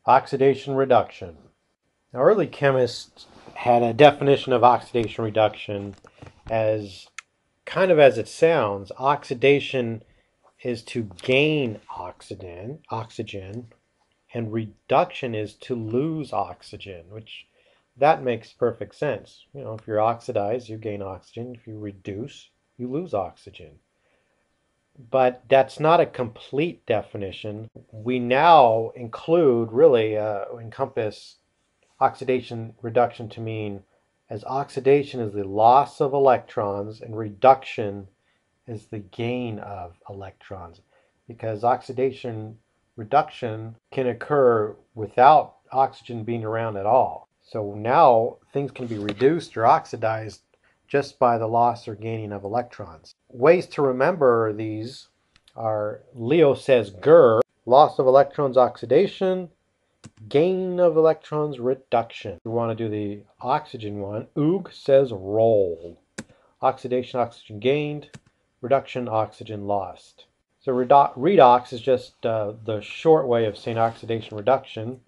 Oxidation reduction. Now, early chemists had a definition of oxidation reduction as kind of as it sounds. Oxidation is to gain oxygen, and reduction is to lose oxygen, which that makes perfect sense. You know, if you're oxidized, you gain oxygen. If you reduce, you lose oxygen. But that's not a complete definition. We now encompass oxidation reduction to mean as oxidation is the loss of electrons and reduction is the gain of electrons, because oxidation reduction can occur without oxygen being around at all. So now things can be reduced or oxidized just by the loss or gaining of electrons. Ways to remember these are Leo says GER, loss of electrons oxidation, gain of electrons reduction. We want to do the oxygen one. Oog says roll. Oxidation, oxygen gained. Reduction, oxygen lost. So redox is just the short way of saying oxidation reduction.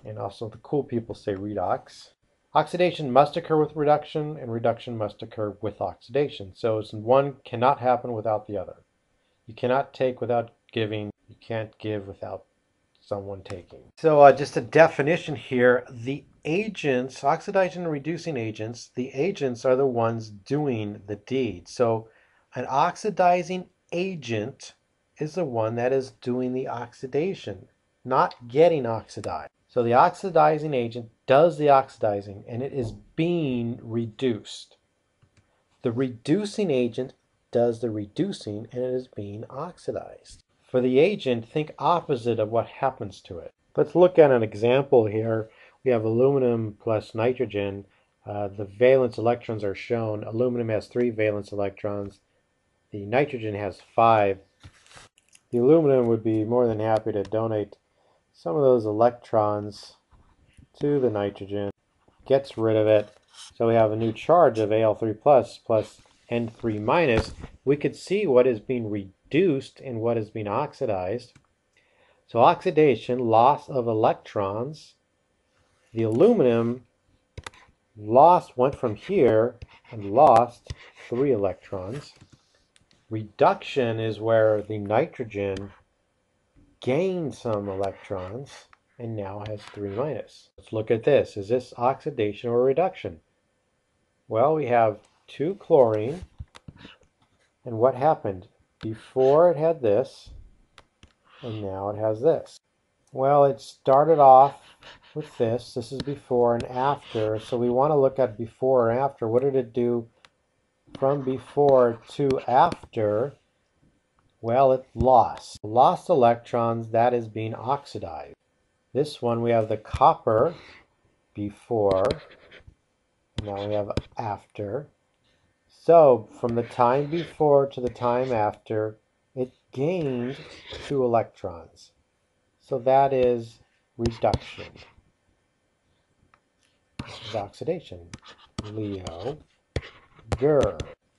And also the cool people say redox. Oxidation must occur with reduction, and reduction must occur with oxidation. So one cannot happen without the other. You cannot take without giving. You can't give without someone taking. So just a definition here. The agents, oxidation reducing agents, the agents are the ones doing the deed. So an oxidizing agent is the one that is doing the oxidation, not getting oxidized. So the oxidizing agent does the oxidizing, and it is being reduced. The reducing agent does the reducing, and it is being oxidized. For the agent, think opposite of what happens to it. Let's look at an example here. We have aluminum plus nitrogen. The valence electrons are shown. Aluminum has 3 valence electrons. The nitrogen has 5. The aluminum would be more than happy to donate some of those electrons to the nitrogen, gets rid of it. So we have a new charge of Al3 plus N3 minus. We could see what is being reduced and what is being oxidized. So oxidation, loss of electrons. The aluminum went from here and lost 3 electrons. Reduction is where the nitrogen gained some electrons and now has 3 minus. Let's look at this. Is this oxidation or reduction? Well, we have 2 chlorine, and what happened? Before it had this, and now it has this. Well, it started off with this. This is before and after, so we want to look at before and after. What did it do from before to after? Well, it lost electrons. That is being oxidized. This one, we have the copper before, now we have after. So from the time before to the time after, it gained 2 electrons. So that is reduction. This is oxidation. Leo, GER.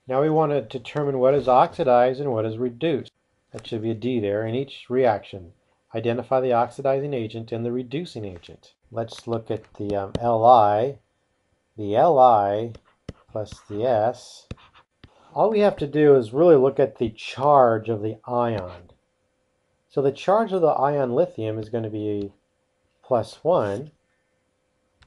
Now we want to determine what is oxidized and what is reduced. That should be a D there in each reaction. Identify the oxidizing agent and the reducing agent. Let's look at the Li. The Li plus the S. All we have to do is really look at the charge of the ion. So the charge of the ion lithium is going to be +1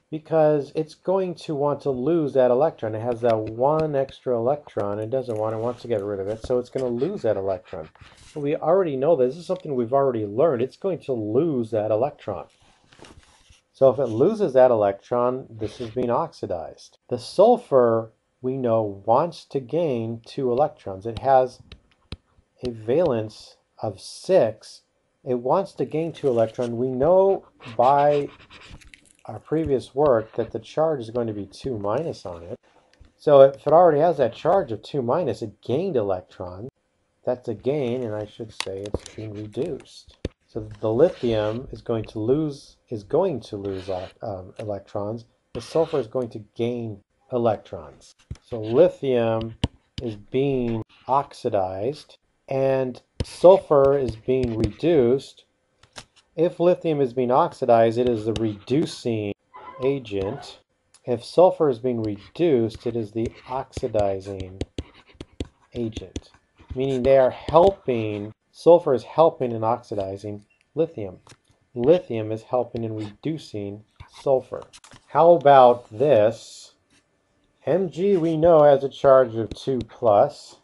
because it's going to want to lose that electron. It has that 1 extra electron. It doesn't want it, wants to get rid of it, so it's going to lose that electron. But we already know this. This is something we've already learned. It's going to lose that electron. So if it loses that electron, this is being oxidized. The sulfur, we know, wants to gain 2 electrons. It has a valence of 6. It wants to gain 2 electrons. We know by our previous work that the charge is going to be 2 minus on it. So if it already has that charge of 2 minus, it gained electrons. That's a gain, and I should say it's being reduced. So the lithium is going to lose electrons. The sulfur is going to gain electrons. So lithium is being oxidized, and sulfur is being reduced. If lithium is being oxidized, it is the reducing agent. If sulfur is being reduced, it is the oxidizing agent, meaning they are helping, sulfur is helping in oxidizing lithium. Lithium is helping in reducing sulfur. How about this? Mg we know has a charge of 2 plus.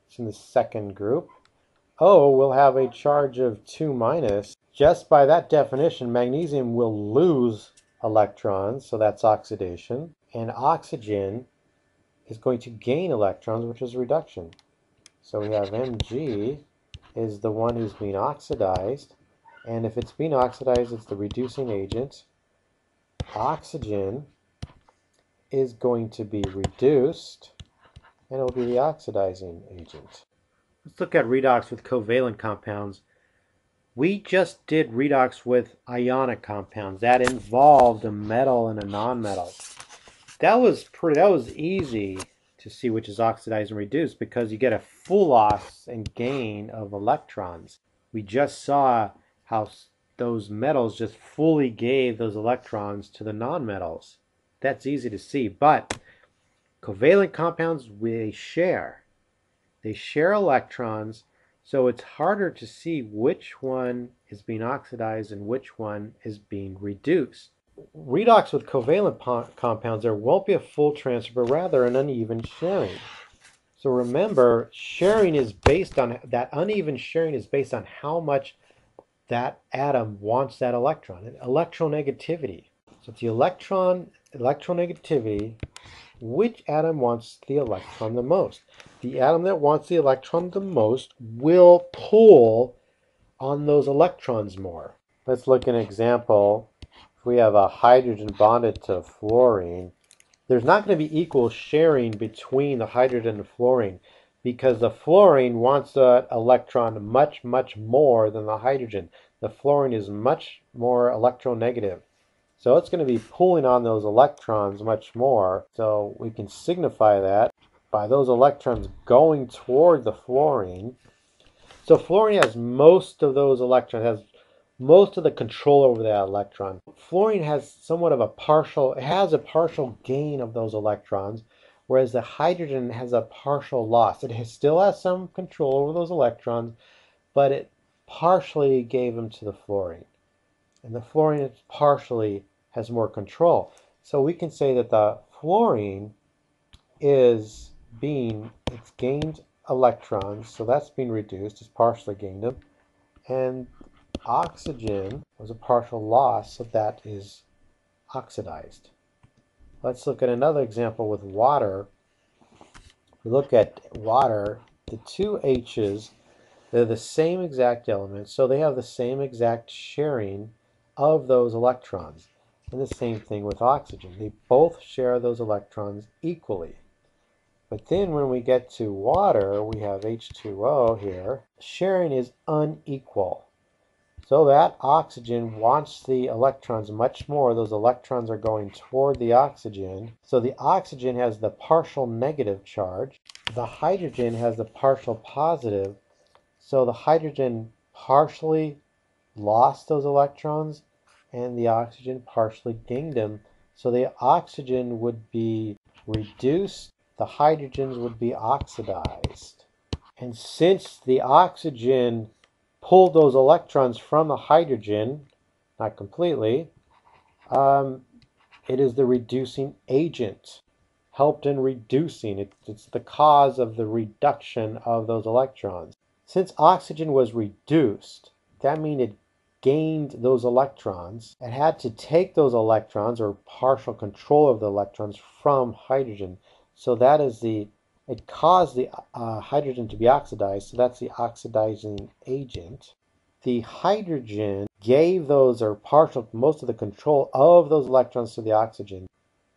It's in the second group. O will have a charge of 2 minus. Just by that definition, magnesium will lose electrons, so that's oxidation. And oxygen is going to gain electrons, which is reduction. So we have Mg is the one who's being oxidized. And if it's being oxidized, it's the reducing agent. Oxygen is going to be reduced, and it will be the oxidizing agent. Let's look at redox with covalent compounds. We just did redox with ionic compounds. That involved a metal and a nonmetal. That was easy to see which is oxidized and reduced because you get a full loss and gain of electrons. We just saw how those metals just fully gave those electrons to the nonmetals. That's easy to see, but covalent compounds, they share electrons, so it's harder to see which one is being oxidized and which one is being reduced. Redox with covalent compounds, there won't be a full transfer, but rather an uneven sharing. So remember, sharing is based on, that uneven sharing is based on how much that atom wants that electron. Electronegativity. So it's the electronegativity. Which atom wants the electron the most? The atom that wants the electron the most will pull on those electrons more. Let's look at an example. If we have a hydrogen bonded to fluorine, there's not going to be equal sharing between the hydrogen and fluorine because the fluorine wants that electron much, much more than the hydrogen. The fluorine is much more electronegative. So it's going to be pulling on those electrons much more. So we can signify that by those electrons going toward the fluorine. So fluorine has most of those electrons, has most of the control over that electron. Fluorine has somewhat of a partial gain of those electrons, whereas the hydrogen has a partial loss. It still has some control over those electrons, but it partially gave them to the fluorine. And the fluorine partially has more control. So we can say that the fluorine it's gained electrons, so that's being reduced, it's partially gained them. And oxygen was a partial loss, so that is oxidized. Let's look at another example with water. We look at water, the two H's, they're the same exact elements, so they have the same exact sharing of those electrons. And the same thing with oxygen. They both share those electrons equally. But then when we get to water, we have H2O here. Sharing is unequal. So that oxygen wants the electrons much more. Those electrons are going toward the oxygen. So the oxygen has the partial negative charge. The hydrogen has the partial positive. So the hydrogen partially lost those electrons and the oxygen partially gained them. So the oxygen would be reduced, the hydrogens would be oxidized. And since the oxygen pulled those electrons from the hydrogen, not completely, it is the reducing agent, helped in reducing. It's the cause of the reduction of those electrons. Since oxygen was reduced, that means it gained those electrons. It had to take those electrons, or partial control of the electrons, from hydrogen. So that is it caused the hydrogen to be oxidized, so that's the oxidizing agent. The hydrogen gave those, or most of the control of those electrons to the oxygen.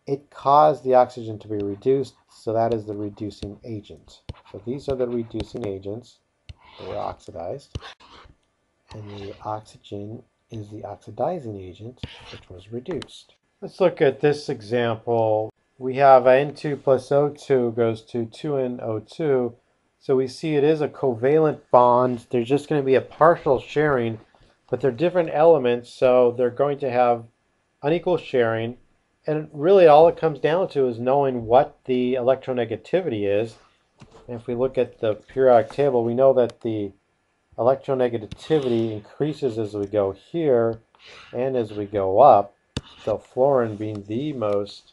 It caused the oxygen to be reduced, so that is the reducing agent. So these are the reducing agents. They were oxidized. And the oxygen is the oxidizing agent, which was reduced. Let's look at this example. We have N2 plus O2 goes to 2NO2. So we see it is a covalent bond. There's just going to be a partial sharing but they're different elements, so they're going to have unequal sharing. And really all it comes down to is knowing what the electronegativity is. And if we look at the periodic table, we know that the electronegativity increases as we go here and as we go up. So fluorine being the most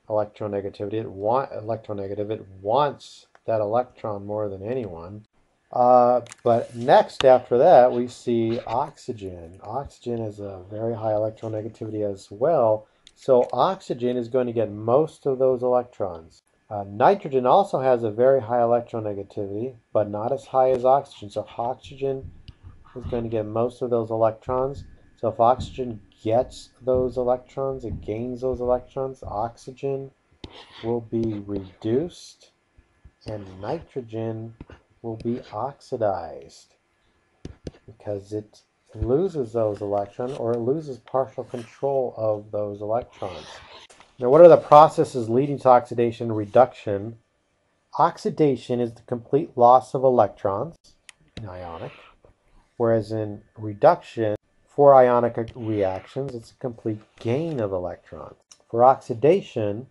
electronegativity, electronegative, it wants that electron more than anyone. But next, after that, we see oxygen. Oxygen has a very high electronegativity as well. So oxygen is going to get most of those electrons. Nitrogen also has a very high electronegativity, but not as high as oxygen. So oxygen is going to get most of those electrons. So if oxygen gets those electrons, it gains those electrons, oxygen will be reduced and nitrogen will be oxidized because it loses those electrons or it loses partial control of those electrons. Now, what are the processes leading to oxidation and reduction? Oxidation is the complete loss of electrons in ionic, whereas in reduction, for ionic reactions, it's a complete gain of electrons. For oxidation,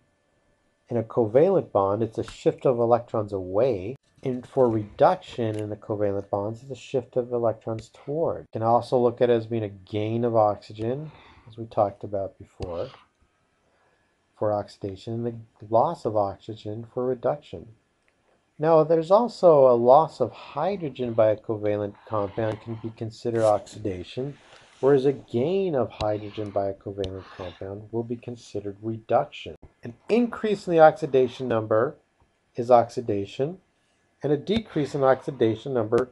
in a covalent bond, it's a shift of electrons away. And for reduction in the covalent bonds, it's a shift of electrons toward. You can also look at it as being a gain of oxygen, as we talked about before, for oxidation, and the loss of oxygen for reduction. Now, there's also a loss of hydrogen by a covalent compound can be considered oxidation, whereas a gain of hydrogen by a covalent compound will be considered reduction. An increase in the oxidation number is oxidation, and a decrease in oxidation number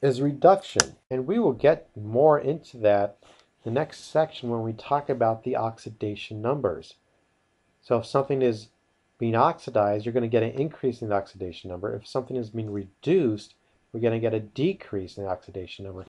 is reduction. And we will get more into that in the next section when we talk about the oxidation numbers. So if something is being oxidized, you're going to get an increase in the oxidation number. If something is being reduced, we're going to get a decrease in the oxidation number.